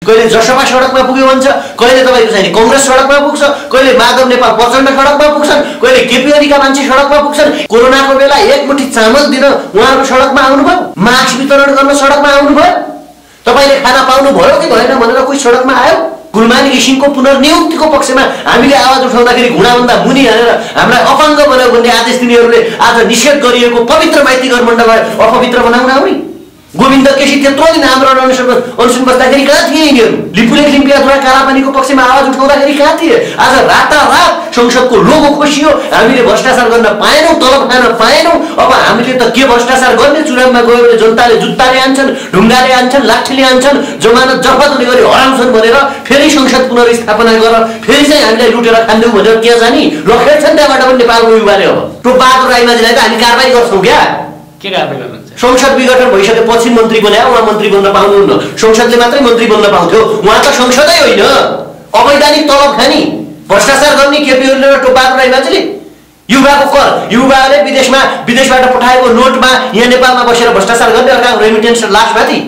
कहिले जसपा सडकमा पुग्यो भन्छ, कहिले तपाईँको चाहिँ कांग्रेस सडकमा पुग्छ, कहिले माधव नेपाल प्रचण्ड सडकमा पुग्छन्, कहिले केपी ओलीका मान्छे सडकमा पुग्छन्। कोरोनाको बेला एक मुठी चामल दिन उहाँहरू सडकमा आउनुभयो, मास्क वितरण गर्न सडकमा आउनुभयो। तपाईँले खाना पाउनु भयो कि भएन भनेर कोही सडकमा आयो? गुलमानी घिसिङको पुनर्नियुक्तिको पक्षमा हामीले आवाज उठाउँदाखेरि घुँडाभन्दा मुनि हालेर हामीलाई अपाङ्ग बनाऊ भन्ने आदेश दिनेहरूले आज निषेध गरिएको पवित्र माइती घर मण्डललाई अपवित्र बनाउन आउने। गोविन्द केसी त्यत्रो दिन आन्दोलन अनसन बस्दाखेरि कहाँ थिए यिनीहरू? लिपुलेख लिम्पियाधुरा कालापानीको पक्षमा आवाज उठाउँदाखेरि कहाँ थिए? आज रातारात संसदको लोगो खोसियो, हामीले भ्रष्टाचार गर्न पाएनौँ, तलब खान पाएनौँ। अब हामीले त के भ्रष्टाचार गर्ने? चुनावमा गयो भने जनताले जुत्ताले हान्छन्, ढुङ्गाले हान्छन्, लाठीले हान्छन्, जमानत जफत हुने गरी हराउँछन् भनेर फेरि संसद पुनर्स्थापना गर, फेरि चाहिँ हामीलाई लुटेर खान्दैउ भनेर के जानी लखेड्छन् त्यहाँबाट पनि नेपालको युवाले। अब टोपबहादुर राईमाझीलाई त हामी कारबाही गर्छौँ क्या? के कारबाही गर्नुहुन्छ? संसद विघटन भइसकेपछि मन्त्री बनायो, उहाँ मन्त्री बन्न पाउनुहुन्न। संसदले मात्रै मन्त्री बन्न पाउँथ्यो, उहाँ त संसदै होइन। अवैधानिक तलब खानी, भ्रष्टाचार गर्ने केपी ओली र टोपबहादुर राईमाझीले युवाको कर, युवाले विदेशबाट पठाएको नोटमा यहाँ नेपालमा बसेर भ्रष्टाचार गर्ने, अर्काको रेमिटेन्स लासमाथि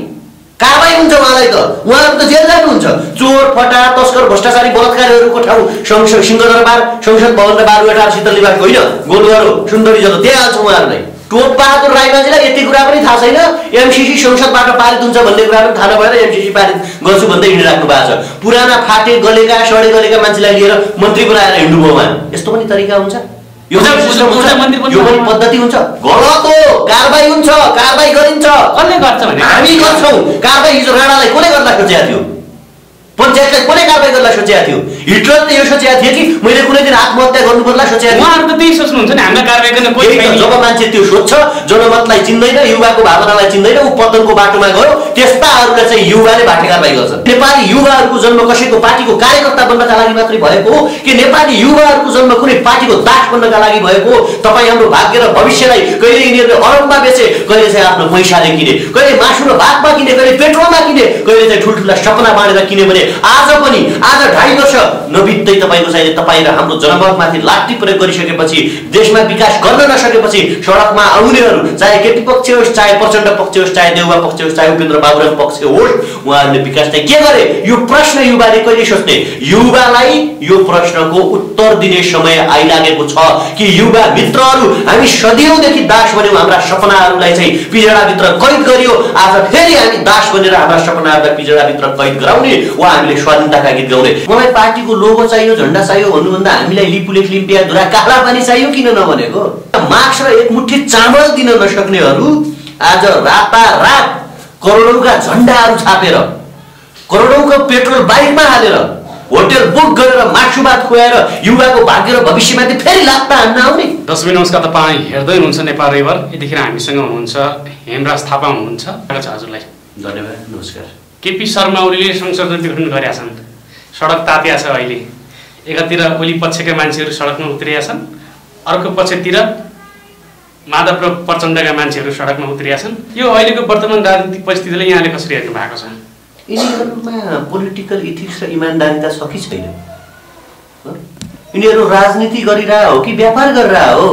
कारबाही हुन्छ उहाँलाई त। उहाँहरू त जेल जानुहुन्छ। चोर फटा तस्कर भ्रष्टाचारी बलात्कारीहरूको ठाउँ सिंहदरबार, संसद भवन र बारुवाटार शीतलनिवास होइन, गोलघर सुन्दरी जस्तो त्यही हाल्छ उहाँहरूलाई। टोपबहादुर राईमाझीलाई यति कुरा पनि थाहा छैन, एमसीसी संसदबाट पारित हुन्छ भन्ने कुरा पनि थाहा नभएर एमसीसी पारित गर्छु भन्दै हिँडिराख्नु भएको छ। पुराना फाटे गलेका सडे गलेका मान्छेलाई लिएर मन्त्री बनाएर हिँड्नुभयो उहाँ। यस्तो पनि तरिका हुन्छ? यो पनि पद्धति हुन्छ? गलत हो। कारबाही हुन्छ, कारबाही गरिन्छ। कसले गर्छ भने? हामी गर्छौँ कारबाही। हिजो राणालाई कसले गर्दा खोजेको थियो? पञ्चायतलाई कसले कारबाही गर्दा सोचेको थियो? हिटलर त यो सोचेको थियो कि मैले कुनै दिन आत्महत्या गर्नु पर्ला सोचेको थियो। उहाँहरू त त्यही सोच्नुहुन्छ नि, हामीलाई कारबाही गर्न कोही छैन। जब मान्छे त्यो सोच्छ, जनमतलाई चिन्दैन, युवाको भावनालाई चिन्दैन, ऊ पतनको बाटोमा गयो, त्यस्ताहरूलाई चाहिँ युवाले बाटे कारबाही गर्छ। नेपाली युवाहरूको जन्म कसैको पार्टीको कार्यकर्ता बन्नका लागि मात्रै भएको हो कि नेपाली युवाहरूको जन्म कुनै पार्टीको दास बन्नका लागि भएको हो? तपाईँ हाम्रो भाग्य र भविष्यलाई कहिले यिनीहरूले अरबमा बेचे, कहिले चाहिँ आफ्नो पैसाले किने, कहिले मासु र भातमा किने, कहिले पेट्रोलमा किने, कहिले चाहिँ ठुल्ठुला सपना बाँडेर किने भने आज 2.5 वर्ष नबित्दै तपाईँको चाहिँ तपाईँ र हाम्रो जनमतमाथि लाठी प्रयोग गरिसकेपछि, देशमा विकास गर्न नसकेपछि सडकमा आउनेहरू चाहे केपी पक्ष होस्, चाहे प्रचण्ड पक्ष होस्, चाहे देउवा पक्ष होस्, चाहे उपेन्द्र बाबुराम पक्ष होस्, उहाँहरूले विकास चाहिँ के गरे? यो प्रश्न युवाले कहिले सोच्ने? युवालाई यो प्रश्नको उत्तर दिने समय आइलागेको छ कि युवा मित्रहरू हामी सदियौँदेखि दास बन्यौँ, हाम्रा सपनाहरूलाई चाहिँ पिजडाभित्र कैद गरियो, आज फेरि हामी दास बनेर हाम्रा सपनाहरूलाई पिजडाभित्र कैद गराउने वा हामीले स्वाधीनताका गीत गाउने। मलाई पार्टीको लोगो चाहियो, झन्डा चाहियो भन्नुभन्दा हामीलाई लिपुलेख लिम्पियाधुरा कालापानी चाहियो किन नभनेको? मास्क र एक मुठी चामल दिन नसक्नेहरू आज रातारात करोडौँका झन्डाहरू छापेर, करोडौँको पेट्रोल बाइकमा हालेर, होटल बुक गरेर मासु भात खुवाएर युवाको भाग्य र भविष्यमाथि फेरि लात्ता हान्न आउने। दर्शक नमस्कार, तपाईँ हेर्दै हुनुहुन्छ नेपाल रिभर। यतिखेर हामीसँग हुनुहुन्छ हेमराज थापा हुनुहुन्छ। हजुरलाई धन्यवाद, नमस्कार। केपी शर्मा ओलीले संसद विघटन गरेका छन्, सडक तातिया छ अहिले। एकातिर ओली पक्षका मान्छेहरू सडकमा उत्रिया छन्, अर्को पक्षतिर माधव र प्रचण्डका मान्छेहरू सडकमा उत्रिया छन्। यो अहिलेको वर्तमान राजनीतिक परिस्थितिले यहाँले कसरी हेर्नु भएको छ? यिनीहरूमा पोलिटिकल इथिक्स र इमान्दारिता छ कि छैन? यिनीहरू राजनीति गरिरह हो कि व्यापार गरिरह हो?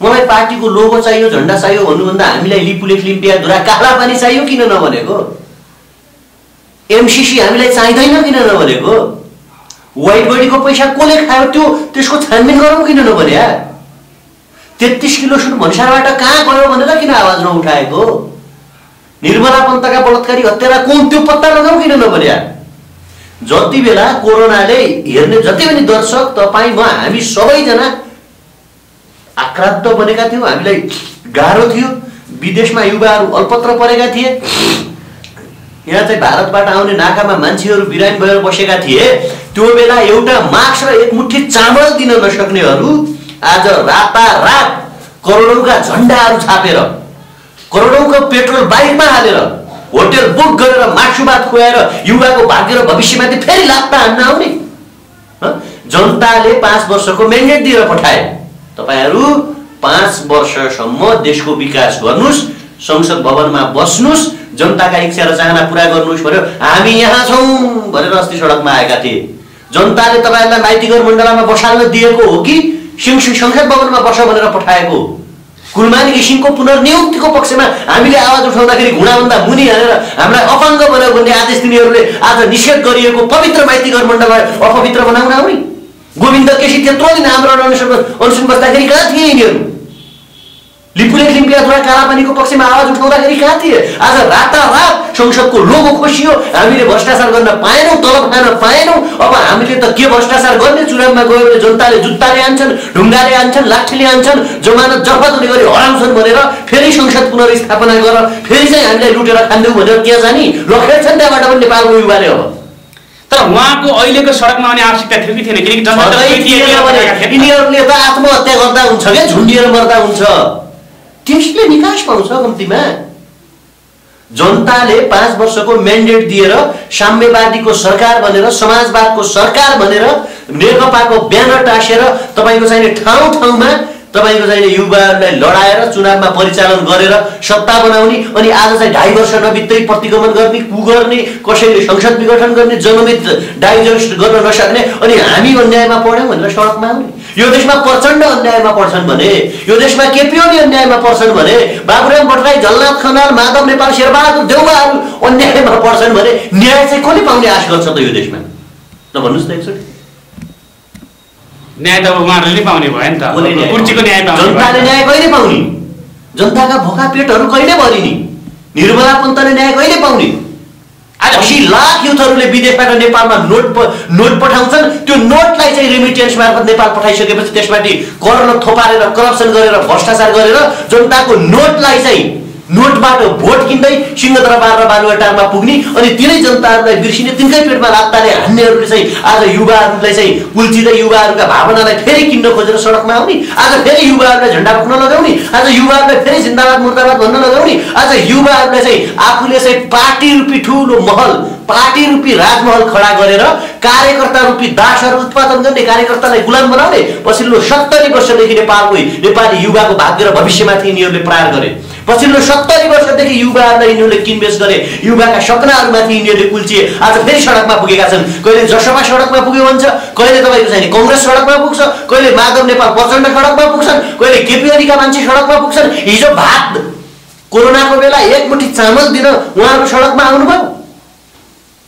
मलाई पार्टीको लोगो चाहियो, झन्डा चाहियो भन्नुभन्दा हामीलाई लिपुलेख लिम्पियाधुरा कालापानी चाहियो किन नभनेको? एमसीसी हामीलाई चाहिँदैन किन नभनेको? व्हाइट बडीको पैसा कसले खायो त्यसको छानबिन गरौँ किन नभने? 33 किलो सुन भन्सारबाट कहाँ गयो भनेर किन आवाज नउठाएको? निर्मला पन्तका बलात्कारी हत्यारा कोन त्यो पत्ता लगाऊ किन नभने? जति बेला कोरोनाले हेर्ने जति पनि दर्शक तपाईँ म हामी सबैजना आक्रान्त बनेका थियौँ, हामीलाई गाह्रो थियो। विदेशमा युवाहरू अल्पत्र परेका थिए, यहाँ चाहिँ भारतबाट आउने नाकामा मान्छेहरू बिरामी भएर बसेका थिए। त्यो बेला एउटा मास्क र एक मुठी चामल दिन नसक्नेहरू आज रातारात करोडौँका झन्डाहरू छापेर, करोडौँको पेट्रोल बाइकमा हालेर, होटल बुक गरेर मासु भात खुवाएर युवाको भाग्य र भविष्यमाथि फेरि लात्ता हान्न आउने। जनताले 5 वर्षको म्यान्डेट दिएर पठाए, तपाईहरू 5 वर्षसम्म देशको विकास गर्नुस्, संसद भवनमा बस्नुस्, जनताका इच्छा र चाहना पुरा गर्नुस् भन्यो। हामी यहाँ छौँ भनेर अस्ति सडकमा आएका थिए। जनताले तपाईँहरूलाई माइती घर मण्डलमा बसाल्न दिएको हो कि संसद भवनमा बस भनेर पठाएको? कुलमानी घिसिङको पुनर्नियुक्तिको पक्षमा हामीले आवाज उठाउँदाखेरि घुँडाभन्दा मुनि हालेर हामीलाई अपाङ्ग बनाऊ भन्ने आदेश दिनेहरूले आज निषेध गरिएको पवित्र माइती घर मण्डललाई अपवित्र बनाउन आउने। गोविन्द केसी त्यत्रो दिन हाम्रो अनसन बस्दाखेरि कहाँ थिए यिनीहरू? लिपुलेख लिम्पियाद्वारा कालापानीको पक्षमा आवाज उठाउँदाखेरि कहाँ थिए? आज रातारात संसदको लोगो खोसियो, हामीले भ्रष्टाचार गर्न पाएनौँ, तलब खान पाएनौँ। अब हामीले त के भ्रष्टाचार गर्ने? चुनावमा गयो भने जनताले जुत्ताले हान्छन्, ढुङ्गाले हान्छन्, लाठीले हान्छन्, जमानत जफत हुने गरी हराउँछन् भनेर फेरि संसद पुनर्स्थापना गरेर फेरि चाहिँ हामीलाई लुटेर खान्देऊ भनेर के जानी लखेट्छन् त्यहाँबाट पनि नेपालको युवाले। अब तर उहाँको अहिलेको सडकमा आउने आवश्यकता थियो कि थिएन? किनकि यिनीहरूले त आत्महत्या गर्दा हुन्छ क्या, झुन्डिएर मर्दा हुन्छ। त्यसले निकास पाउँछ कम्तीमा। जनताले 5 वर्षको म्यान्डेट दिएर साम्यवादीको सरकार भनेर, समाजवादको सरकार भनेर नेकपाको ब्यानर टाँसेर तपाईँको चाहिने ठाउँ ठाउँमा तपाईँको चाहिने युवाहरूलाई लडाएर चुनावमा परिचालन गरेर सत्ता बनाउने, अनि आज चाहिँ 2.5 वर्ष नबित्दै प्रतिगमन गर्ने, कुगर्ने, कसैले संसद विघटन गर्ने, जनमत डाइजस्ट गर्न नसक्ने, अनि हामी अन्यायमा पढ्यौँ भनेर सडकमा आउने। यो देशमा प्रचण्ड अन्यायमा पर्छन् भने, यो देशमा केपी ओली अन्यायमा पर्छन् भने, बाबुराम भट्टराई, झलनाथ खनाल, माधव नेपाल, शेरबहादुर देउवाहरू अन्यायमा पर्छन् भने न्याय चाहिँ कसले पाउने आश गर्छ त यो देशमा? ल भन्नुहोस् त एकचोटि। न्याय त उहाँहरूले पाउने भयो नि त। कुर्चीको न्याय पाउने। जनताले न्याय कहिले पाउने? जनताका भोका पेटहरू कहिले भरिने? निर्मला पन्तले न्याय कहिले पाउने? 80 लाख युथहरूले विदेशबाट नेपालमा नोट पठाउँछन्, त्यो नोटलाई चाहिँ रेमिटेन्स मार्फत नेपाल पठाइसकेपछि त्यसमाथि कर थोपारेर, करप्सन गरेर, भ्रष्टाचार गरेर जनताको नोटलाई चाहिँ नोटबाट भोट किन्दै सिंहदरबार र बालुवाटारमा पुग्ने, अनि तिनै जनताहरूलाई बिर्सिने, तिनकै पेटमा लात्ताले हान्नेहरूले चाहिँ आज युवाहरूलाई चाहिँ कुल्चिँदै युवाहरूका भावनालाई फेरि किन्न खोजेर सडकमा आउने, आज फेरि युवाहरूलाई झन्डा बोक्न लगाउने, आज युवाहरूलाई फेरि जिन्दाबाद मुर्दाबाद भन्न लगाउने, आज युवाहरूलाई चाहिँ आफूले चाहिँ पार्टी रूपी ठुलो महल, पार्टी रूपी राजमहल खडा गरेर कार्यकर्ता रूपी दासहरू उत्पादन गर्ने, कार्यकर्तालाई गुलाम बनाउने। पछिल्लो 70 वर्षदेखि नेपाली युवाको भाग्य र भविष्यमाथि यिनीहरूले प्रहार गरे। पछिल्लो 70 वर्षदेखि युवाहरूलाई यिनीहरूले किनबेच गरे, युवाका सपनाहरूमाथि यिनीहरूले कुल्चिए। आज फेरि सडकमा पुगेका छन्। कहिले जसपा सडकमा पुग्यो भन्छ, कहिले तपाईँको चाहिँ कङ्ग्रेस सडकमा पुग्छ, कहिले माधव नेपाल प्रचण्ड सडकमा पुग्छन्, कहिले केपी ओलीका मान्छे सडकमा पुग्छन्। हिजो भात कोरोनाको बेला 1 मुठी चामल दिन उहाँहरू सडकमा आउनुभयो,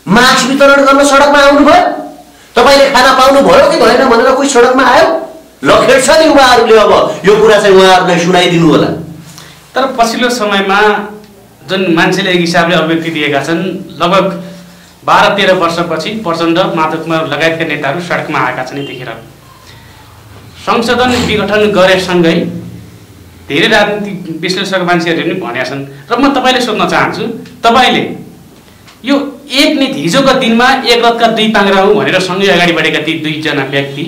मास्क वितरण गर्न सडकमा आउनुभयो। तपाईँले खाना पाउनु भयो कि भएन भनेर कोही सडकमा आयो? लखेट्छन् युवाहरूले। अब यो कुरा चाहिँ उहाँहरूलाई सुनाइदिनु होला। तर पछिल्लो समयमा जुन मान्छेले एक हिसाबले अभिव्यक्ति दिएका छन्, लगभग 12-13 वर्षपछि प्रचण्ड, माधव कुमार लगायतका नेताहरू सडकमा आएका छन्। यतिखेर संशोधन विघटन गरेसँगै धेरै राजनीतिक विश्लेषक मान्छेहरूले पनि भनेका छन्। र म तपाईँले सोध्न चाहन्छु, तपाईँले यो एक नीति हिजोको दिनमा एक रथका 2 पाङ्ग्रा हुँ भनेर सँगै अगाडि बढेका ती 2 जना व्यक्ति,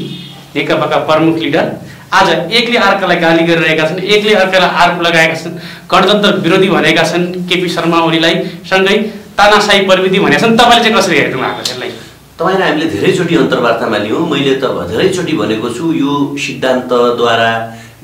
नेकपाका प्रमुख लिडर, आज एकले अर्कालाई गाली गरिरहेका छन्, एकले अर्कालाई आरोप लगाएका छन्, गणतन्त्र विरोधी भनेका छन् केपी शर्मा ओलीलाई, सँगै तानाशाही प्रविधि भनेका छन्। तपाईँले चाहिँ कसरी हेर्नु भएको छ यसलाई? तपाईँलाई हामीले धेरैचोटि अन्तर्वार्तामा लियौँ। मैले त धेरैचोटि भनेको छु, यो सिद्धान्तद्वारा,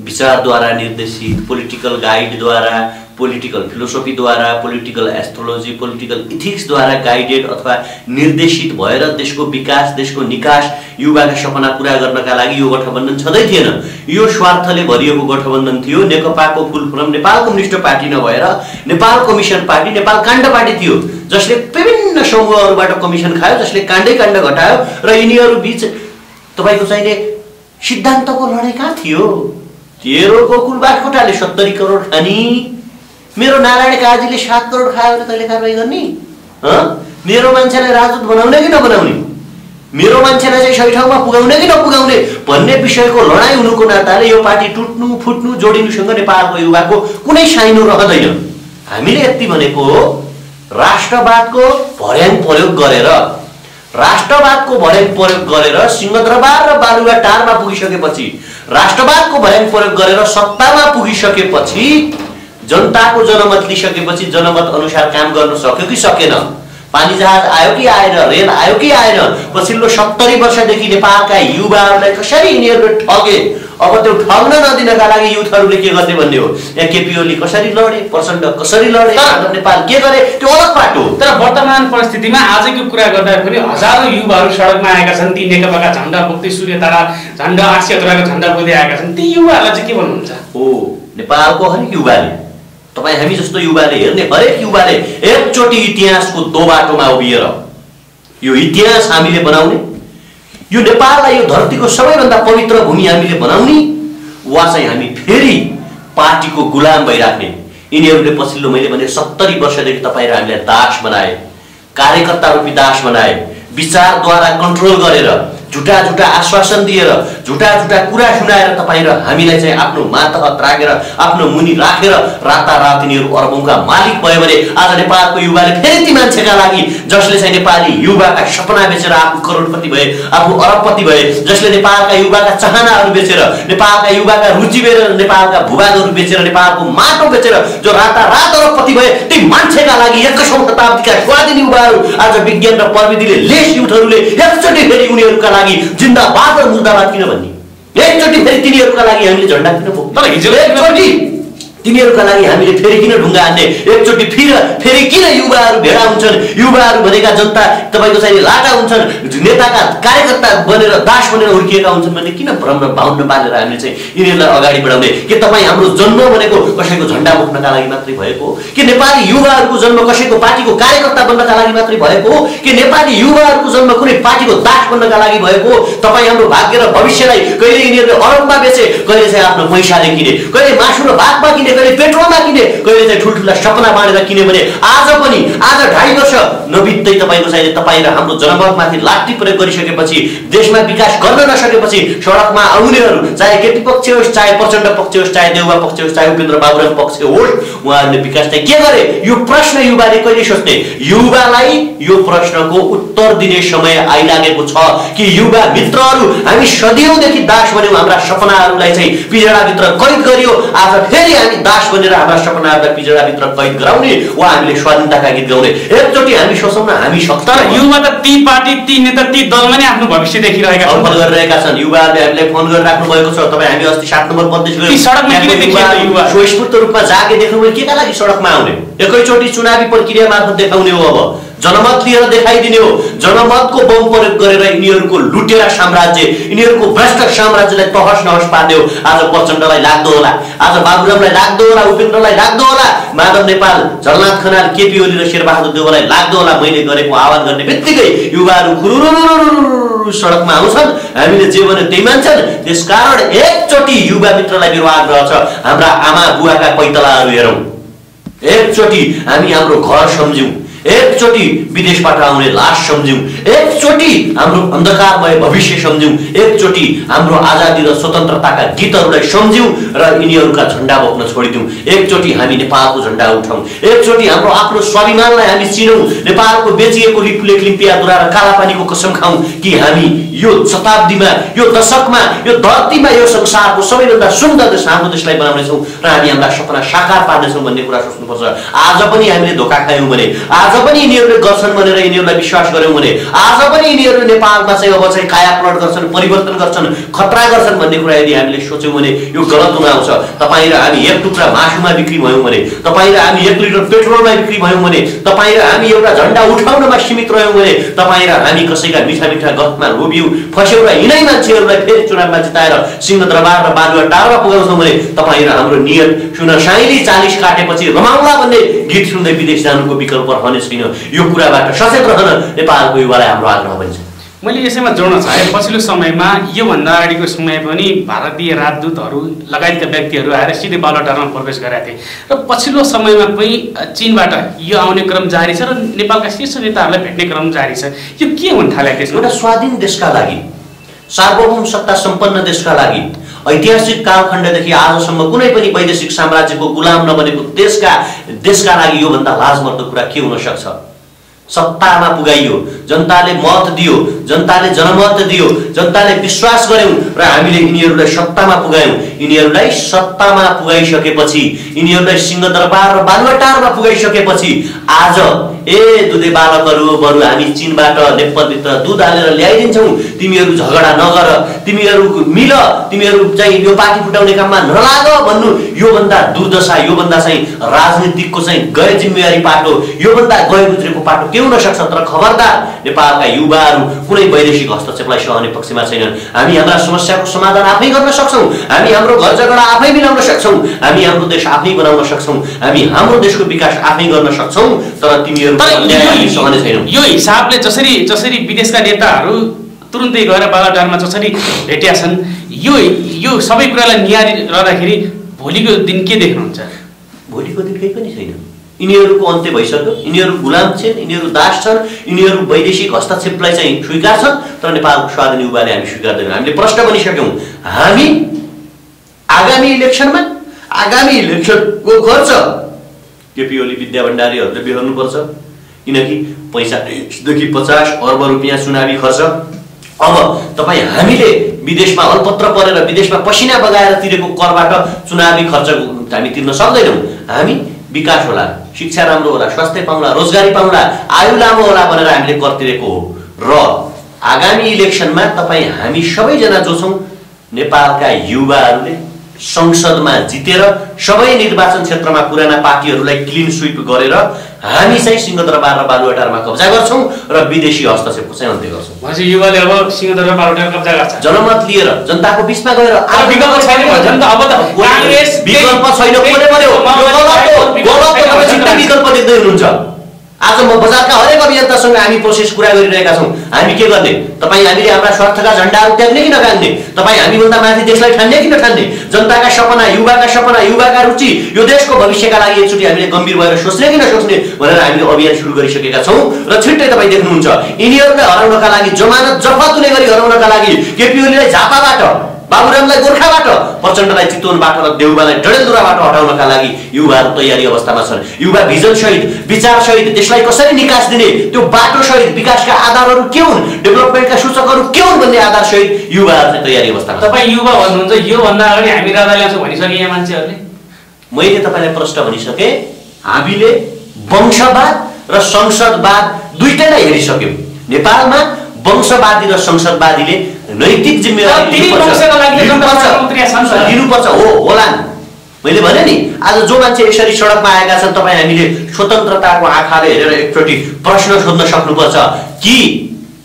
विचारद्वारा निर्देशित, पोलिटिकल गाइडद्वारा, पोलिटिकल फिलोसफीद्वारा, पोलिटिकल एस्ट्रोलोजी, पोलिटिकल इथिक्सद्वारा गाइडेड अथवा निर्देशित भएर देशको विकास, देशको निकास, युवाका सपना पुरा गर्नका लागि यो गठबन्धन छँदै थिएन। यो स्वार्थले भरिएको गठबन्धन थियो। नेकपाको full form Nepal communist party नभएर नेपाल कमिसन पार्टी, नेपाल काण्ड पार्टी थियो, जसले विभिन्न समूहहरूबाट कमिसन खायो, जसले काण्डै काण्ड घटायो। र यिनीहरू बीच तपाईँको चाहिने सिद्धान्तको लडाइँ कहाँ थियो? तेरो गोकुल बास्कोटाले 70 करोड खानी, मेरो नारायण काजीले 7 करोड खायो भने तैँले कारबाही गर्ने? मेरो मान्छेलाई राजदूत बनाउने कि नबनाउने, मेरो मान्छेलाई चाहिँ सही ठाउँमा पुगाउने कि नपुगाउने भन्ने विषयको लडाइँ हुनुको नाताले यो पार्टी टुट्नु फुट्नु जोडिनुसँग नेपालको युवाको कुनै साइनो रहँदैन। हामीले यति भनेको हो, राष्ट्रवादको भर्याङ प्रयोग गरेर, राष्ट्रवादको भर्याङ प्रयोग गरेर सिंहदरबार र बालुवाटारमा पुगिसकेपछि, राष्ट्रवादको भर्याङ प्रयोग गरेर सत्तामा पुगिसकेपछि, जनताको जनमत लिइसकेपछि जनमत अनुसार काम गर्न सक्यो कि सकेन? पानी जहाज आयो कि आएन? रेल आयो कि आएन? पछिल्लो 70 वर्षदेखि नेपालका युवाहरूलाई कसरी यिनीहरूले ठगे? अब त्यो ठग्न नदिनका लागि युथहरूले के गर्ने भन्ने हो। यहाँ केपी ओली कसरी लडे, प्रचण्ड कसरी लडे, माधव नेपाल के गरे, त्यो अलग पाटो। तर वर्तमान परिस्थितिमा आजको कुरा गर्दा पनि हजारौं युवाहरू सडकमा आएका छन्। ती नेकपाका झण्डा बोक्दै, सूर्य तारा झण्डा, आसिया ताराको झण्डा बोक्दै आएका छन्। ती युवाहरूलाई चाहिँ के भन्नुहुन्छ? हो, नेपालको हरेक युवाले, तपाईँ हामी जस्तो युवाले हेर्ने हरेक युवाले एकचोटि इतिहासको दोबाटोमा उभिएर यो इतिहास हामीले बनाउने, यो नेपाललाई यो धरतीको सबैभन्दा पवित्र भूमि हामीले बनाउने, वा चाहिँ हामी फेरि पार्टीको गुलाम भइराख्ने। यिनीहरूले पछिल्लो मैले भने 70 वर्षदेखि तपाईँ र हामीलाई दास बनाए, कार्यकर्ता रूपी दास बनाए, विचारद्वारा कन्ट्रोल गरेर, झुटा झुटा आश्वासन दिएर, झुटा झुटा कुरा सुनाएर तपाईँ र हामीलाई चाहिँ आफ्नो मातहत राखेर, आफ्नो मुनि राखेर रातारात यिनीहरू अरबौँका मालिक भयो भने आज नेपालको युवाले फेरि ती मान्छेका लागि जसले चाहिँ नेपाली युवाका सपना बेचेर आफू करोडपति भए, आफू अरबपति भए, जसले नेपालका युवाका चाहनाहरू बेचेर, नेपालका युवाका रुचि बेचेर, नेपालका भूभागहरू बेचेर, नेपालको माटो बेचेर जो रातारात अरबपति भए, ती मान्छेका लागि 21औं शताब्दीका स्वाधीन युवाहरू आज विज्ञान र प्रविधिले लेस युथहरूले एकचोटि फेरि उनीहरूका लागि जिन्दाबाद र मुर्दाबाद किन भन्ने, एकचोटि फेरि तिनीहरूका लागि हामीले झण्डा किन बोक्ने, एकचोटि तिनीहरूका लागि हामीले फेरि किन ढुङ्गा हान्ने, एकचोटि फेरि किन युवाहरू भेडा हुन्छन्, युवाहरू भनेका जनता तपाईँको चाहिँ लाटा हुन्छन्, नेताका कार्यकर्ता बनेर दास बनेर हुर्किएका हुन्छन् भन्ने किन भ्रम र भावना बालेर हामीले चाहिँ यिनीहरूलाई अगाडि बढाउने। के तपाईँ हाम्रो जन्म भनेको कसैको झण्डा बोक्नका लागि मात्रै भएको हो कि नेपाली युवाहरूको जन्म कसैको पार्टीको कार्यकर्ता बन्नका लागि मात्रै भएको हो कि नेपाली युवाहरूको जन्म कुनै पार्टीको दास बन्नका लागि भएको हो? तपाईँ हाम्रो भाग्य र भविष्यलाई कहिले यिनीहरूले अरबमा बेचे, कहिले चाहिँ आफ्नो पैसाले किने, कहिले मासु र भातमा किने, कहिले पेट्रोलमा किने, कहिले चाहिँ ठुल्ठुला सपना बाँडेर किने भने आज 2.5 वर्ष नबित्दै तपाईँको चाहिँ तपाईँ र हाम्रो जनमतमाथि लाठी प्रयोग गरिसकेपछि, देशमा विकास गर्न नसकेपछि सडकमा आउनेहरू चाहे केपी पक्ष होस्, चाहे प्रचण्ड पक्ष होस्, चाहे देउवा पक्ष होस्, चाहे उपेन्द्र बाबुराम पक्ष होस्, उहाँहरूले विकास चाहिँ के गरे? यो प्रश्न युवाले कहिले सोच्ने? युवालाई यो प्रश्नको उत्तर दिने समय आइलागेको छ कि युवा मित्रहरू हामी सदियौँदेखि दास बन्यौँ, हाम्रा सपनाहरूलाई चाहिँ पिजडाभित्र कैद गरियो, आज फेरि हामी दास बनेर हाम्रा सपनाहरूलाई पिजडाभित्र कैद गराउने वा हामीले स्वाधीनताका गीत गाउने। एकचोटि हामी सोचौँ न, हामी सक्छौँ। युवा त ती पार्टी, ती नेता, ती दलमा नै आफ्नो भविष्य देखिरहेका छन्, छलफल गरिरहेका छन्। युवाहरूले हामीलाई फोन गरेर राख्नु भएको छ, तपाईँ हामी अस्ति 7 नम्बर प्रदेश गयौँ, सडकमा किन देखिएको युवा स्वस्फूर्त रूपमा जागे देख्नु भने केका लागि सडकमा आउने? एकैचोटि चुनावी प्रक्रिया मार्फत देखाउने हो, अब जनमत लिएर देखाइदिने हो। जनमतको बम प्रयोग गरेर यिनीहरूको लुटेरा साम्राज्य, यिनीहरूको भ्रष्ट साम्राज्यलाई तहस नहस पार्ने हो। आज प्रचण्डलाई लाग्दो होला, आज बाबुरामलाई लाग्दो होला, उपेन्द्रलाई लाग्दो होला, माधव नेपाल, झलनाथ खनाल, केपी ओली र शेरबहादुर देउवालाई लाग्दो होला। मैले गरेको आह्वान गर्ने बित्तिकै युवाहरू खुरुरुरुरुरु सडकमा आउँछन्, हामीले जे भने त्यही मान्छन्। त्यसकारण एकचोटि युवा मित्रलाई मेरो आग्रह छ, हाम्रा आमा बुवाका पैतलाहरू हेरौँ, एकचोटि हामी हाम्रो घर सम्झौँ, एकचोटि विदेशबाट आउने लास सम्झौँ, एकचोटि हाम्रो अन्धकारमय भविष्य सम्झौँ, एकचोटि हाम्रो आजादी र स्वतन्त्रताका गीतहरूलाई सम्झौँ र यिनीहरूका झण्डा बोक्न छोडिदिउँ। एकचोटि हामी नेपालको झण्डा उठाउँ, एकचोटि हाम्रो आफ्नो स्वाभिमानलाई हामी चिनौँ। नेपालको बेचिएको रिपुलेक लिम्पियादुरा र कालापानीको कसम खाउँ कि हामी यो शताब्दीमा, यो दशकमा, यो धरतीमा, यो संसारको सबैभन्दा सुन्दर देश हाम्रो देशलाई बनाउनेछौँ र हामी हाम्रा सपना साकार पार्नेछौँ भन्ने कुरा सोच्नुपर्छ। आज पनि हामीले धोका खायौँ भने, आज पनि यिनीहरूले गर्छन् भनेर यिनीहरूलाई विश्वास गर्यौँ भने, आज पनि यिनीहरूले नेपालमा चाहिँ अब चाहिँ कायापलट गर्छन्, परिवर्तन गर्छन्, खतरा गर्छन् भन्ने कुरा यदि हामीले सोच्यौँ भने यो गलत हुन आउँछ। तपाईँ र हामी 1 टुक्रा मासुमा बिक्री भयौँ भने, तपाईँ र हामी 1 लिटर पेट्रोलमा बिक्री भयौँ भने, तपाईँ र हामी एउटा झण्डा उठाउनमा सीमित रह्यौँ भने, तपाईँ र हामी कसैका मिठा मिठा गफमा लोभियौँ, फस्यौँ र यिनै मान्छेहरूलाई फेरि चुनावमा जिताएर सिंहदरबार र बालुवा टारमा पुगाउँछौँ भने तपाईँ र हाम्रो नियत सुन साइली 40 काटेपछि रमाउला भन्ने गीत सुन्दै विदेश जानुको विकल्प रहने छैन। यो कुराबाट सचेत रहन नेपालको युवालाई हाम्रो आग्रह पनि छ। मैले यसैमा जोड्न चाहे, पछिल्लो समयमा योभन्दा अगाडिको समय पनि भारतीय राजदूतहरू लगायतका व्यक्तिहरू आएर सिधै बालुवाटारमा प्रवेश गरेका थिए र पछिल्लो समयमा पनि चीनबाट यो आउने क्रम जारी छ र नेपालका शीर्ष नेताहरूलाई भेट्ने क्रम जारी छ। यो के हुन थालेको छ? एउटा स्वाधीन देशका लागि, सार्वभौम सत्ता सम्पन्न देशका लागि, ऐतिहासिक कालखण्डदेखि आजसम्म कुनै पनि वैदेशिक साम्राज्यको गुलाम नबनेको देशका लागि योभन्दा लाजमर्दो कुरा के हुन सक्छ? सत्तामा पुगाइयो, जनताले मत दियो, जनताले जनमत दियो, जनताले विश्वास गर्यौं र हामीले यिनीहरूलाई सत्तामा पुगायौं। यिनीहरूलाई सत्तामा पुगाइसकेपछि, यिनीहरूलाई सिंहदरबार र बालुवाटारमा पुगाइसकेपछि आज दुधे बालकहरू, बरु हामी चीनबाट नेपालभित्र दुध हालेर ल्याइदिन्छौँ, तिमीहरू झगडा नगर, तिमीहरू मिल, तिमीहरू चाहिँ यो पार्टी फुटाउने काममा नलाग भन्नु योभन्दा दुर्दशा, योभन्दा चाहिँ राजनीतिकको चाहिँ गैर जिम्मेवारी पाटो, योभन्दा गए गुज्रेको पाटो के हुन सक्छ? तर खबरदार नेपालका युवाहरू कुनै वैदेशिक हस्तक्षेपलाई सहने पक्षमा छैनन्। हामी हाम्रा समस्याको समाधान आफै गर्न सक्छौँ, हामी हाम्रो घर जग्गा आफै मिलाउन सक्छौँ, हामी हाम्रो देश आफै बनाउन सक्छौँ, हामी हाम्रो देशको विकास आफै गर्न सक्छौँ। तर तिमीहरू सहने छैनौ। यो हिसाबले जसरी विदेशका नेताहरू तुरुन्तै गएर बालाटारमा जसरी भेटिया छन्, यो सबै कुरालाई निहारिरहँदाखेरि भोलिको दिन के देख्नुहुन्छ? भोलिको दिन केही पनि छैन। यिनीहरूको अन्त्य भइसक्यो। यिनीहरू गुलाम छन्, यिनीहरू दास छन्, यिनीहरू वैदेशिक हस्तक्षेपलाई चाहिँ स्वीकार छन्। तर नेपालको स्वाधीन युवाले हामी स्वीकार्दैनौँ। हामीले प्रश्न बनिसक्यौँ। हामी आगामी इलेक्सनको खर्च केपी ओली विद्या भण्डारीहरूले बेहोर्नुपर्छ, किनकि पैँचादेखि 50 अर्ब रुपियाँ चुनावी खर्च। अब तपाईँ हामीले विदेशमा अलपत्र परेर विदेशमा पसिना बगाएर तिरेको करबाट चुनावी खर्च हामी तिर्न सक्दैनौँ। हामी विकास होला, शिक्षा राम्रो होला, स्वास्थ्य पाउला, रोजगारी पाउला, आयु लामो होला भनेर हामीले कर तिरेको हो। र आगामी इलेक्सनमा तपाईँ हामी सबैजना जो छौँ, नेपालका युवाहरूले संसदमा जितेर सबै निर्वाचन क्षेत्रमा पुराना पार्टीहरूलाई क्लिन स्विप गरेर हामी चाहिँ सिंहदरबार र बालुवाटारमा कब्जा गर्छौँ र विदेशी हस्तक्षेपको चाहिँ अन्त्य गर्छौँ। भनेपछि युवाले अब सिंहदरबार बालुवाटार कब्जा गर्छ। जनमत लिएर जनताको बीचमा गएर विकल्प छैन भन्छ नि त। अब त कांग्रेस विकल्प छैन कोले भन्यो? विकल्प देख्दै हुनुहुन्छ। आज म बजारका हरेक अभियन्तासँग हामी प्रोसेस कुरा गरिरहेका छौँ। हामी के गर्ने? तपाईँ हामीले हाम्रा स्वार्थका झण्डाहरू त्याग्ने कि नत्याग्ने? तपाईँ हामीभन्दा माथि देशलाई ठान्ने कि नठान्ने? जनताका सपना, युवाका रुचि, यो देशको भविष्यका लागि एकचोटि हामीले गम्भीर भएर सोच्ने कि नसोच्ने भनेर हामीले अभियान सुरु गरिसकेका छौँ। र छिट्टै तपाईँ देख्नुहुन्छ यिनीहरूलाई हराउनका लागि, जमानत जफत हुने गरी हराउनका लागि केपी ओलीलाई झापाबाट, बाबुरामलाई गोर्खाबाट, प्रचण्डलाई चितवनबाट र देउबालाई डडेलधुराबाट हटाउनका लागि युवाहरू तयारी अवस्थामा छन्। युवा भिजन सहित, विचार सहित देशलाई कसरी निकास दिने, त्यो बाटो सहित विकासका आधारहरू के हुन्, डेभलपमेन्टका सूचकहरू के हुन् भन्ने आधार सहित युवाहरू चाहिँ तयारी अवस्थामा। तपाईँ युवा भन्नुहुन्छ, यो भन्दा अगाडि हामी राजा ल्याउँछौँ भनिसके यहाँ मान्छेहरूले। मैले तपाईँलाई प्रश्न भनिसकेँ। हामीले वंशवाद र संसदवाद दुईटैलाई हेरिसक्यौँ। नेपालमा वंशवादी र संसदवादीले नैतिक जिम्मेवारी लिनुपर्छ होला। मैले भने नि, आज जो मान्छे यसरी सडकमा आएका छन्, तपाईँ हामीले स्वतन्त्रताको आँखाले हेरेर एकचोटि प्रश्न सोध्न सक्नुपर्छ कि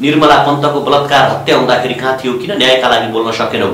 निर्मला पन्तको बलात्कार हत्या हुँदाखेरि कहाँ थियो? किन न्यायका लागि बोल्न सकेनौ?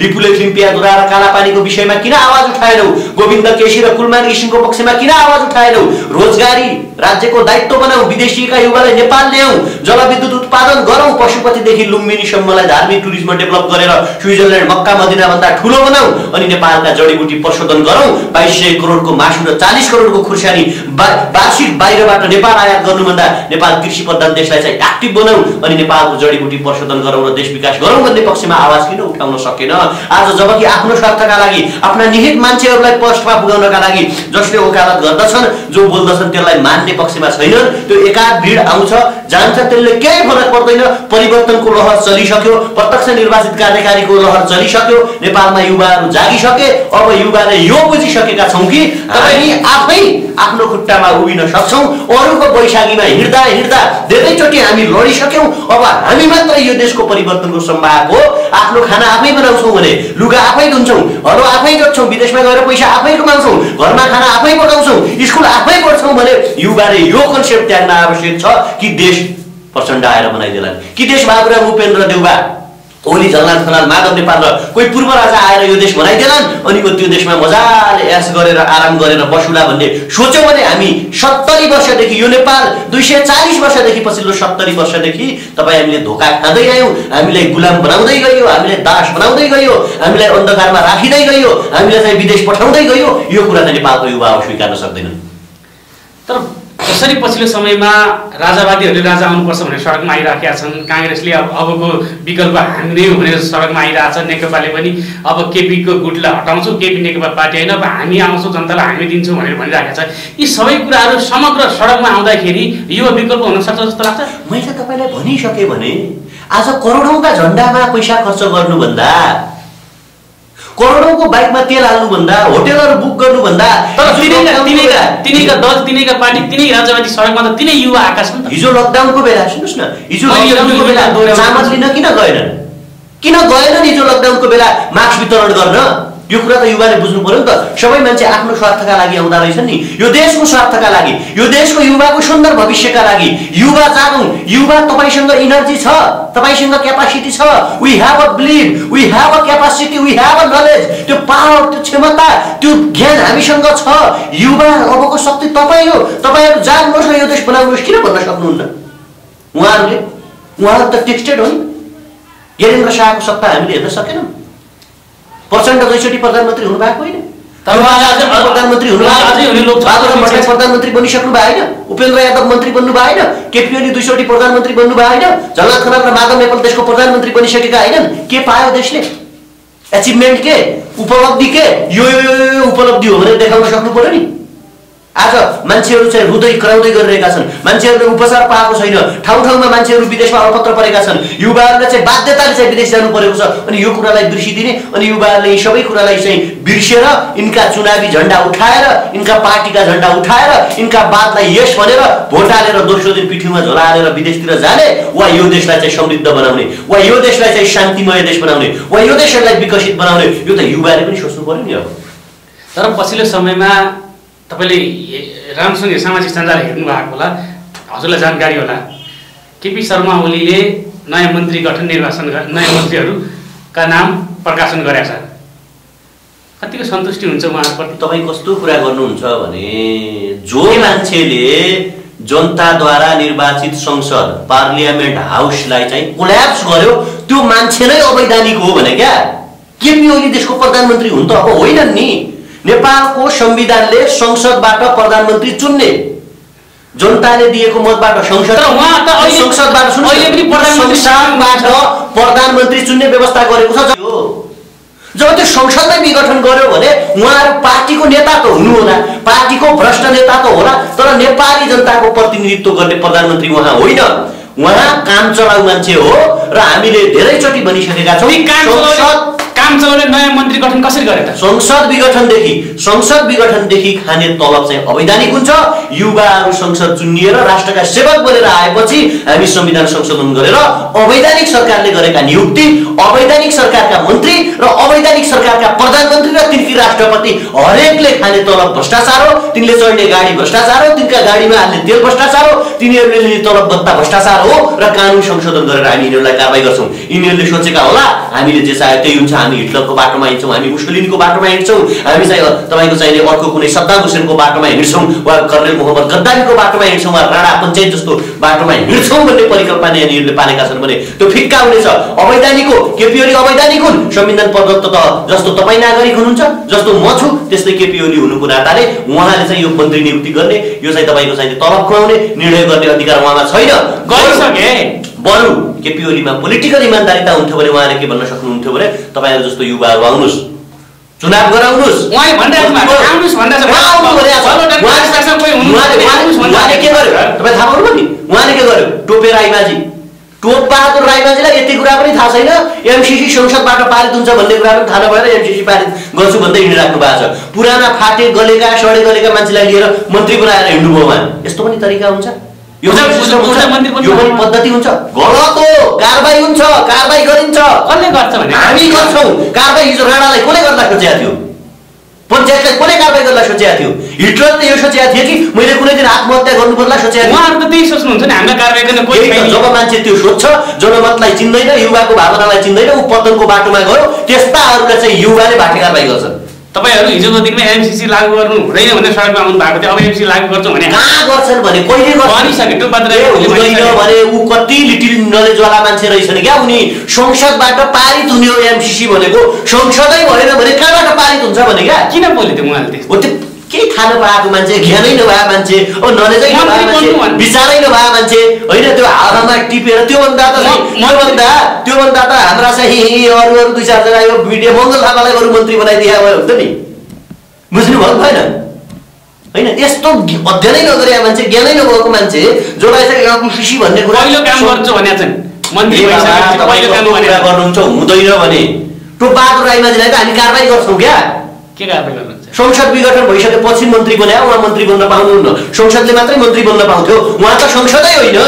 लिपुले फिल्मपियाधुरा र कालापानीको विषयमा किन आवाज उठाएनौ? गोविन्द केसी र कुलमान घिसिङको पक्षमा किन आवाज उठाएनौ? रोजगारी राज्यको दायित्व बनाऊ, विदेशीका युवालाई नेपाल ल्याऊ, जलविद्युत उत्पादन गरौँ, पशुपतिदेखि लुम्बिनीसम्मलाई धार्मिक टुरिज्म डेभलप गरेर स्विजरल्यान्ड मक्का मदिना भन्दा ठुलो बनाऊ अनि नेपालका जडीबुटी प्रशोधन गरौँ। 2200 करोडको मासु र 40 करोडको खुर्सानी वार्षिक बाहिरबाट नेपाल आयात गर्नुभन्दा नेपाल कृषि प्रधान देशलाई चाहिँ एक्टिभ बनाऊ अनि नेपालको जडीबुटी प्रशोधन गरौँ र देश विकास गरौँ भन्ने पक्षमा आवाज किन उठाउन सकेन? आज जबकि आफ्नो स्वार्थका लागि, आफ्ना निहित मान्छेहरूलाई पोस्टमा पुगाउनका लागि जसले वकालत गर्दछन्, जो बोल्दछन्, त्यसलाई मान्ने पक्षमा छैनन्। त्यो एकाध भिड आउँछ जान्छ, त्यसले केही फरक पर्दैन। परिवर्तनको लहर चलिसक्यो, प्रत्यक्ष निर्वाचित कार्यकारीको लहर चलिसक्यो, नेपालमा युवाहरू जागिसके। अब युवाले यो बुझिसकेका छौँ कि हामी आफै आफ्नो खुट्टामा उभिन सक्छौँ। अरूको बैशाखीमा हिँड्दा हिँड्दा धेरैचोटि हामी लडिसक्यौँ। अब हामी मात्र यो देशको परिवर्तनको सम्भाग हो। आफ्नो खाना आफै बनाउँछौँ भने, लुगा आफै धुन्छौँ, हलो आफै जोत्छौँ, विदेशमा गएर पैसा आफै कमाउँछौँ, घरमा खाना आफै पकाउँछौँ, स्कुल आफै पढ्छौँ भने युवाले यो कन्सेप्ट त्याग्न आवश्यक छ कि देश प्रचण्ड आएर बनाइदेलान्, कि देश बाबुराम उपेन्द्र देउबा, ओली झलनाथ खनाल, माधव नेपाल र कोही पूर्व राजा आएर यो देश बनाइदेलान् अनि त्यो देशमा मजाले ऐश गरेर आराम गरेर बसुला भन्ने सोच्यौँ भने हामी 70 वर्षदेखि, यो नेपाल 240 वर्षदेखि, पछिल्लो 70 वर्षदेखि तपाईँ हामीले धोका खाँदै आयौँ। हामीलाई गुलाम बनाउँदै गयो, हामीलाई दास बनाउँदै गयो, हामीलाई अन्धकारमा राखिँदै गयो, हामीलाई चाहिँ विदेश पठाउँदै गयो। यो कुरा चाहिँ नेपालको युवाहरू स्वीकार्न सक्दैनन्। तर जसरी पछिल्लो समयमा राजावादीहरूले राजा आउनुपर्छ भनेर सडकमा आइराखेका छन्, काङ्ग्रेसले अबको विकल्प हामी नै भनेर सडकमा आइरहेछ, नेकपाले पनि अब केपीको गुटलाई हटाउँछौँ, केपी नेकपा पार्टी होइन, अब हामी आउँछौँ, जनतालाई हामी दिन्छौँ भनेर भनिरहेको छ। यी सबै कुराहरू समग्र सडकमा आउँदाखेरि यो विकल्प हुनसक्छ जस्तो लाग्छ। मैले तपाईँलाई भनिसकेँ भने आज करोडौँका झन्डामा पैसा खर्च गर्नुभन्दा, करोडौँको बाइकमा तेल हाल्नुभन्दा, होटेलहरू बुक गर्नुभन्दा, तिनैका दल, तिनैका पार्टी, तिनै राजवादी सडकमा त तिनै युवा आएका छन्। हिजो लकडाउनको बेला सुन्नुहोस् न, हिजो लकडाउनको बेला चामल लिन किन गएनन्? हिजो लकडाउनको बेला मास्क वितरण गर्न? यो कुरा त युवाले बुझ्नु पर्यो नि त। सबै मान्छे आफ्नो स्वार्थका लागि आउँदा रहेछन् नि, यो देशको स्वार्थका लागि, यो देशको युवाको सुन्दर भविष्यका लागि। युवा जागौँ, युवा तपाईसँग इनर्जी छ, तपाईसँग क्यापासिटी छ, we have a believe, we have a capacity, we have a knowledge, त्यो पावर, त्यो क्षमता, त्यो ज्ञान हामीसँग छ। युवा अबको शक्ति तपाईँ हो, तपाईँहरू जाग्नुहोस् न, यो देश बनाउनुहोस्। किन भन्न सक्नुहुन्न? उहाँहरू त टेक्स्टेड हो नि। वीरेन्द्र शाहको सत्ता हामीले हेर्न सकेनौँ। प्रचण्ड २ प्रधानमन्त्री हुनुभएको होइन, प्रधानमन्त्री हुनुभएको, बाबुराम भट्टराई प्रधानमन्त्री बनिसक्नु भएको होइन, उपेन्द्र यादव मन्त्री बन्नु भएको होइन, केपी ओली २ प्रधानमन्त्री बन्नु भएको होइन, झलनाथ खनाल र माधव नेपाल देशको प्रधानमन्त्री बनिसकेका होइनन्। के पायो देशले? एचिभमेन्ट के, उपलब्धि के? यो उपलब्धि हो भनेर देखाउन सक्नु पर्यो नि। आज मान्छेहरू चाहिँ रुँदै कराउँदै गरिरहेका छन्, मान्छेहरूले उपचार पाएको छैन, ठाउँ ठाउँमा मान्छेहरू विदेशमा अलपत्र परेका छन्, युवाहरूले चाहिँ बाध्यताले चाहिँ विदेश जानु परेको छ। अनि यो कुरालाई बिर्सिदिने, अनि युवाहरूले यी सबै कुरालाई चाहिँ बिर्सेर यिनका चुनावी झण्डा उठाएर, यिनका पार्टीका झण्डा उठाएर, यिनका बातलाई यस भनेर भोट हालेर दोस्रो दिन पिठ्यूमा झोला हालेर विदेशतिर जाने, वा यो देशलाई चाहिँ समृद्ध बनाउने, वा यो देशलाई चाहिँ शान्तिमय देश बनाउने, वा यो देशलाई विकसित बनाउने, यो त युवाले पनि सोच्नु पर्यो नि। अब तर पछिल्लो समयमा तपाईँले राम्रोसँग सामाजिक सञ्जाल हेर्नु भएको होला, हजुरलाई जानकारी होला, केपी शर्मा ओलीले नयाँ मन्त्री गठन निर्वाचन नयाँ मन्त्रीहरूका नाम प्रकाशन गरेका छ। कतिको सन्तुष्टि हुन्छ उहाँहरूप्रति? तपाईँ कस्तो कुरा गर्नुहुन्छ भने, जो मान्छेले जनताद्वारा निर्वाचित संसद पार्लियामेन्ट हाउसलाई चाहिँ कोल्याप्स गर्यो, त्यो मान्छे नै अवैधानिक हो भने क्या? केपी ओली देशको प्रधानमन्त्री हुन् त? अब होइनन् नि। नेपालको संविधानले संसदबाट प्रधानमन्त्री चुन्ने, जनताले दिएको मतबाट संसदबाट प्रधानमन्त्री चुन्ने व्यवस्था गरेको छ। जब त्यो संसदमै विघटन गर्यो भने उहाँहरू पार्टीको नेता त हुनु होला, पार्टीको भ्रष्ट नेता त होला, तर नेपाली जनताको प्रतिनिधित्व गर्ने प्रधानमन्त्री उहाँ होइन। उहाँ काम चलाउ मान्छे हो र हामीले धेरैचोटि भनिसकेका छौँ। काम चलाउने नयाँ मन्त्री गठन कसरी गरे त? संसद विघटनदेखि खाने तलब चाहिँ अवैधानिक हुन्छ। युवाहरू संसद चुनिएर राष्ट्रका सेवक बनेर आएपछि हामी संविधान संशोधन गरेर अवैधानिक सरकारले गरेका नियुक्ति, अवैधानिक सरकारका मन्त्री र अवैधानिक सरकारका प्रधानमन्त्री र तिनकी राष्ट्रपति हरेकले खाने तलब भ्रष्टाचार हो, तिनले चढ्ने गाडी भ्रष्टाचार हो, तिनका गाडीमा हाल्ने तेल भ्रष्टाचार हो, तिनीहरूले लिने तलब भत्ता भ्रष्टाचार हो। र कानुन संशोधन गरेर हामी यिनीहरूलाई कारबाही गर्छौँ। यिनीहरूले सोचेका होला हामीले जे चाह्यो त्यही हुन्छ, हामी हिटलरको बाटोमा हिँड्छौँ, हामी मुसोलिनीको बाटोमा हिँड्छौँ, हामी चाहिँ तपाईँको चाहिने अर्को कुनै सद्दाम हुसेनको बाटोमा हिँड्छौँ, वा कर्नेल मोहम्मद गद्दाफीको बाटोमा हिँड्छौँ, वा राणा पञ्चायत जस्तो बाटोमा हिँड्छौँ भन्ने परिकल्पना यिनीहरूले पालेका छन् भने त्यो फिक्का हुनेछ। अवैधानिक हो, केपी ओली अवैधानिक हुन्। संविधान प्रदत्त त जस्तो तपाईँ नागरिक हुनुहुन्छ, जस्तो म छु, त्यस्तै केपी ओली हुनुको नाताले उहाँले चाहिँ यो मन्त्री नियुक्ति गर्ने, यो चाहिँ तपाईँको चाहिँ तलब खुवाउने, निर्णय गर्ने अधिकार उहाँमा छैन। गरिसके बरु केपी ओलीमा पोलिटिकल इमान्दारिता हुन्थ्यो भने उहाँले के भन्न सक्नुहुन्थ्यो भने तपाईँहरू जस्तो युवाहरू आउनुहोस्, चुनाव गराउनुहोस्। उहाँले भनिरहेको छ आउनुहोस् भन्दैछ, उहाँले के गर्यो तपाईँ थाहा पाउनु नि? उहाँले के गर्यो? टोपे राईमाझी, टोप बहादुर राईमाझीलाई यति कुरा पनि थाहा छैन, एमसीसी संसदबाट पारित हुन्छ भन्ने कुरा पनि थाहा नभएर एमसीसी पारित गर्छु भन्दै हिँडिराख्नु भएको छ। पुराना फाटे गलेका सडे गलेका मान्छेलाई लिएर मन्त्री बनाएर हिँड्नुभयो उहाँ। यस्तो पनि तरिका हुन्छ? यो पनि पद्धति हुन्छ? गलत हो। कारबाही हुन्छ, कारबाही गरिन्छ। कसले गर्छ भने हामी गर्छौँ कारबाही। हिजो राणालाई कसले गर्दा सोचेको थियो? पञ्चायतलाई कसले कारबाही गर्दा सोचेको थियो? हिटलरले यो सोचेको थियो कि मैले कुनै दिन आत्महत्या गर्नुपर्ला सोचेको थियो? उहाँहरू त त्यही सोच्नुहुन्छ नि, हामीलाई कारबाही गर्ने कोही छैन। जब मान्छे त्यो सोध्छ, जनमतलाई चिन्दैन, युवाको भावनालाई चिन्दैन, ऊ पतनको बाटोमा गयो, त्यस्ताहरूलाई चाहिँ युवाले भाटे कारबाही गर्छन्। तपाईँहरू हिजोको दिनमा एमसीसी लागू गर्नु हुँदैन भने सडकमा आउनु भएको थियो, अब एमसीसी लागू गर्छौँ भने कहाँ गर्छन् भने कहिले भनिसक्यो भने ऊ कति लिटिल नलेजवाला मान्छे रहेछन् क्या। उनी संसदबाट पारित हुने हो एमसीसी भनेको, संसदै भएन भने कहाँबाट पारित हुन्छ भने क्या? किन बोले त्यो उहाँले? हो त्यो केही थाहा नपाएको मान्छे, ज्ञानै नभएको मान्छे, अब नलेजै नभएको मान्छे, विचारै नभएको मान्छे होइन। त्यो हावामा टिपेर त्योभन्दा त हाम्रा चाहिँ अरू 2-4 जना यो भिडियो मङ्गल थापालाई अरू मन्त्री बनाइदिए हुन्छ नि, बुझ्नुभयो भएन? होइन, यस्तो अध्ययनै नगरेका मान्छे, ज्ञानै नभएको मान्छे जसलाई चाहिँ एमसीसी भन्ने कुरा गर्नुहुन्छ भने चाहिँ मन्त्री गर्नुहुन्छ हुँदैन भने टोप बहादुर राईमाझीलाई त हामी कारबाही गर्छौँ क्या। के कारबाही गर्नुहुन्छ? संसद विघटन भइसकेपछि मन्त्री बनायो, उहाँ मन्त्री बन्न पाउनुहुन्न। संसदले मात्रै मन्त्री बन्न पाउँथ्यो, उहाँ त संसदै होइन।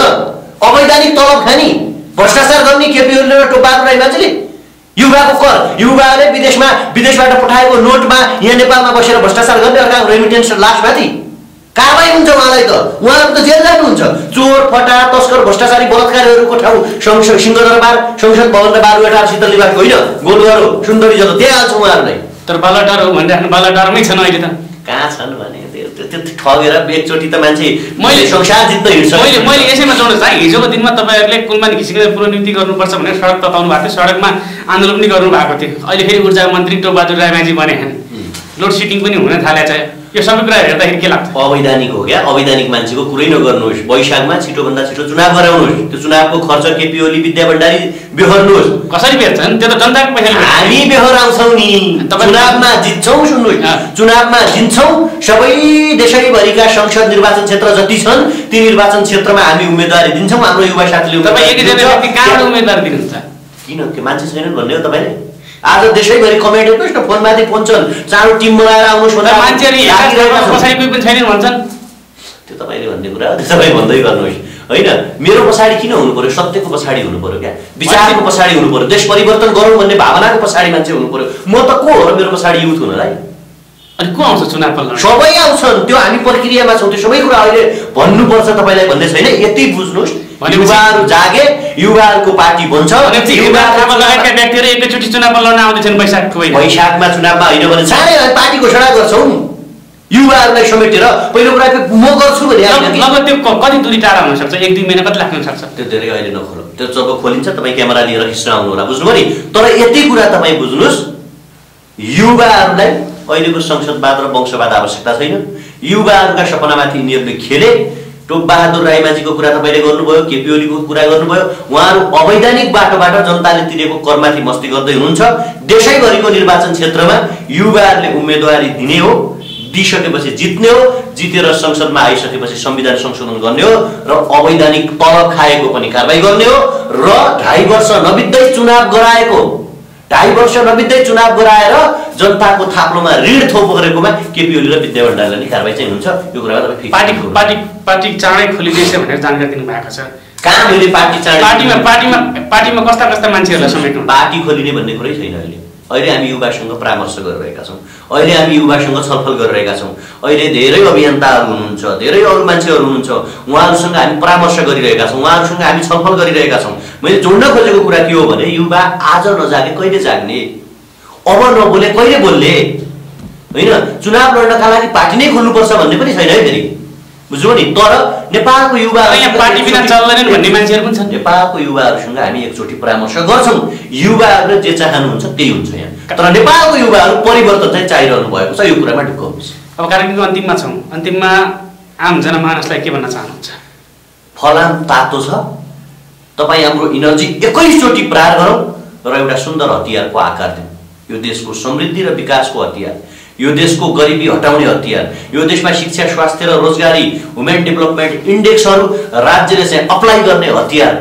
अवैधानिक तलब खानी, भ्रष्टाचार गर्ने केपी ओली र टोप बहादुर राईमाझीले युवाको कर, युवाले विदेशबाट पठाएको नोटमा यहाँ नेपालमा बसेर भ्रष्टाचार गर्ने अर्का रेमिटेन्स लासमाथि कारबाही हुन्छ उहाँलाई त, उहाँहरू त जेल जानुहुन्छ। चोर फटा तस्कर भ्रष्टाचारी बलात्कारीहरूको ठाउँ सिंहदरबार संसद भवन र बालुवाटार शीतलनिवास होइन, गोलघर हो, सुन्दरी जतो त्यही हाल्छ उहाँहरूलाई। तर बालुवाटार हो भनिराख्नु, बालुवाटारमै छन् अहिले त। कहाँ छन् भने त्यो ठगेर एकचोटि त मान्छे मैले संसार जित्न हिँड्छ। मैले यसैमा जोड्नुहोस् है, हिजोको दिनमा तपाईँहरूले कुलमान घिसिङलाई पुनर्नियुक्ति गर्नुपर्छ भनेर सडक तताउनु भएको थियो, सडकमा आन्दोलन पनि गर्नुभएको थियो। अहिले फेरि ऊर्जा मन्त्री टोपबहादुर रायमाझी बने हैन, लोड सेडिङ पनि हुन थालेछ। यो सबै कुरा हेर्दाखेरि के लाग्छ? अवैधानिक हो क्या, अवैधानिक मान्छेको कुरै नगर्नुहोस्। वैशाखमा छिटोभन्दा छिटो चुनाव गराउनुहोस्, त्यो चुनावको खर्च केपी ओली विद्या भण्डारी बेहोर्नुहोस्। कसरी बेर्छन्? त्यो त जनताको पैसाले। हामी बेहोराउँछौँ नि, चुनावमा जित्छौँ। सुन्नुहोस्, चुनावमा जित्छौँ। सबै देशैभरिका संसद निर्वाचन क्षेत्र जति छन् ती निर्वाचन क्षेत्रमा हामी उम्मेदवारी दिन्छौँ। हाम्रो युवा साथीले तपाईँ एकजना व्यक्ति कहाँबाट उम्मेदवारी दिनुहुन्छ? किन के मान्छे छैनन् भन्ने हो तपाईँले? आज देशैभरि कमेन्ट हेर्नुहोस् न, फोनमाथि फोन छन्, चाँडो टिम बनाएर आउनुहोस् भनेर मान्छेहरू पछाडि कोही पनि छैनन् भन्छन्। त्यो तपाईँले भन्ने कुरा हो, त्यो तपाईँ भन्दै गर्नुहोस् होइन। मेरो पछाडि किन हुनु पर्यो? सत्यको पछाडि हुनु पर्यो क्या, विचारको पछाडि हुनु पर्यो, देश परिवर्तन गरौँ भन्ने भावनाको पछाडि मान्छे हुनु पर्यो। म त को हो र मेरो पछाडि युथ हुनलाई? अनि को आउँछ चुनाव लड्न? सबै आउँछन्, त्यो हामी प्रक्रियामा छौँ। त्यो सबै कुरा अहिले भन्नुपर्छ तपाईँलाई भन्ने छैन। यति बुझ्नुहोस्, युवाहरू जागे, युवाहरूको पार्टी बन्छ। लगायतका व्यक्तिहरू एकैचोटि चुनाव लड्न आउँदैछन् वैशाखमा चुनावमा होइन भने चाँडै पार्टी घोषणा गर्छौँ युवाहरूलाई समेटेर। पहिलो कुरा म गर्छु भने लगभग त्यो कति दूरी टाढा हुनसक्छ? 1-2 महिना कति लाग्न सक्छ? त्यो धेरै अहिले नखोलो, त्यो जब खोलिन्छ तपाईँ क्यामेरा लिएर खिच्न आउनु होला, बुझ्नुभयो नि। तर यति कुरा तपाईँ बुझ्नुहोस्, युवाहरूलाई अहिलेको संसदवाद र वंशवाद आवश्यकता छैन। युवाहरूका सपनामाथि यिनीहरूले खेले। टोपबहादुर रायमाझीको कुरा तपाईँले गर्नुभयो, केपी ओलीको कुरा गर्नुभयो। उहाँहरू अवैधानिक बाटोबाट जनताले तिरेको करमाथि मस्ती गर्दै हुनुहुन्छ। देशैभरिको निर्वाचन क्षेत्रमा युवाहरूले उम्मेदवारी दिने हो, दिइसकेपछि जित्ने हो, जितेर संसदमा आइसकेपछि संविधान संशोधन गर्ने हो र अवैधानिक तलब खाएको पनि कारबाही गर्ने हो र 2.5 वर्ष नबित्दै चुनाव गराएको, 2.5 वर्ष नबित्दै चुनाव गराएर जनताको थाप्लोमा ऋण थोप गरेकोमा केपी ओली र विद्या भण्डारीलाई नि कारबाही चाहिँ हुन्छ। यो कुरा तपाईँ पार्टी चाँडै खोलिँदैछ भनेर जानकारी दिनुभएको छ। कहाँ मैले पार्टी चाँडै? पार्टीमा कस्ता कस्ता मान्छेहरूलाई समेट्नु? पार्टी खोलिने भन्ने कुरै छैन। अहिले हामी युवासँग परामर्श गरिरहेका छौँ, अहिले हामी युवासँग छलफल गरिरहेका छौँ। अहिले धेरै अभियन्ताहरू हुनुहुन्छ, धेरै अरू मान्छेहरू हुनुहुन्छ, उहाँहरूसँग हामी परामर्श गरिरहेका छौँ, उहाँहरूसँग हामी छलफल गरिरहेका छौँ। मैले जोड्न खोजेको कुरा के हो भने युवा आज नजागे कहिले जाग्ने, अब नबोले कहिले बोल्ने होइन। चुनाव लड्नका लागि पार्टी नै खोल्नुपर्छ भन्ने पनि छैन है फेरि, बुझ्नु नि। तर नेपालको युवा पार्टी बिना चल्दैनन् भन्ने मान्छेहरू पनि छन्। नेपालको युवाहरूसँग हामी एकचोटि परामर्श गर्छौँ। युवाहरूले जे चाहनुहुन्छ त्यही हुन्छ यहाँ। तर नेपालको युवाहरू परिवर्तन चाहिँ चाहिरहनु भएको छ, यो कुरामा ढुक्क हुनुहोस्। अब कार्यक्रमको अन्तिममा छौँ, अन्तिममा आम जनमानसलाई के भन्न चाहनुहुन्छ? फलाम तातो छ, तपाईँ हाम्रो इनर्जी 21 चोटि प्रहार गरौँ र एउटा सुन्दर हतियारको आकार दिउँ। यो देशको समृद्धि र विकासको हतियार, यो देशको गरिबी हटाउने हतियार, यो देशमा शिक्षा, स्वास्थ्य र रोजगारी, वुमेन डेभलपमेन्ट इन्डेक्सहरू राज्यले चाहिँ अप्लाई गर्ने हतियार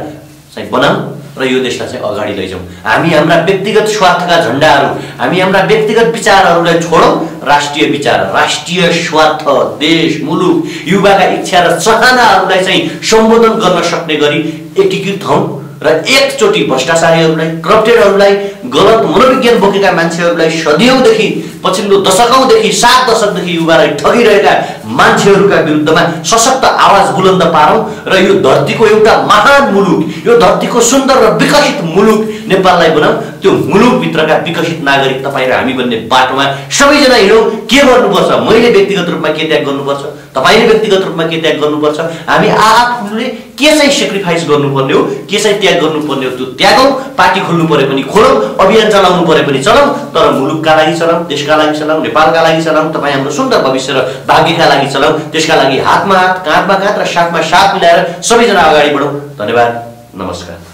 चाहिँ बनाऊँ र यो देशलाई चाहिँ अगाडि लैजाउँ। हामी हाम्रा व्यक्तिगत स्वार्थका झन्डाहरू, हामी हाम्रा व्यक्तिगत विचारहरूलाई छोडौँ। राष्ट्रिय विचार, राष्ट्रिय स्वार्थ, देश, मुलुक, युवाका इच्छा र चाहनाहरूलाई चाहिँ सम्बोधन गर्न सक्ने गरी एकीकृत हौँ र एकचोटि भ्रष्टाचारीहरूलाई, करप्टेडहरूलाई, गलत मनोविज्ञान बोकेका मान्छेहरूलाई, सदियौँदेखि पछिल्लो दशकौँदेखि 7 दशकदेखि युवालाई ठगिरहेका मान्छेहरूका विरुद्धमा सशक्त आवाज बुलन्द पारौँ र यो धरतीको एउटा महान मुलुक, यो धरतीको सुन्दर र विकसित मुलुक नेपाललाई बनाऊँ। त्यो मुलुकभित्रका विकसित नागरिक तपाईँ र हामी बन्ने बाटोमा सबैजना हिँडौँ। के गर्नुपर्छ? मैले व्यक्तिगत रूपमा के त्याग गर्नुपर्छ, तपाईँले व्यक्तिगत रूपमा के त्याग गर्नुपर्छ, हामी आफूले के चाहिँ सेक्रिफाइस गर्नुपर्ने हो, के चाहिँ त्याग गर्नुपर्ने हो, त्यो त्यागौँ। पार्टी खोल्नु परे पनि खोलौँ, अभियान चलाउनु परे पनि चलाउँ, तर मुलुकका लागि चलाउँ, देशका लागि चलाउँ, नेपालका लागि चलाउँ, तपाईँ हाम्रो सुन्दर भविष्य र भाग्यका लागि चलाउँ। त्यसका लागि हातमा हात, काँधमा काँध र साथमा साथ मिलाएर सबैजना अगाडि बढौँ। धन्यवाद, नमस्कार।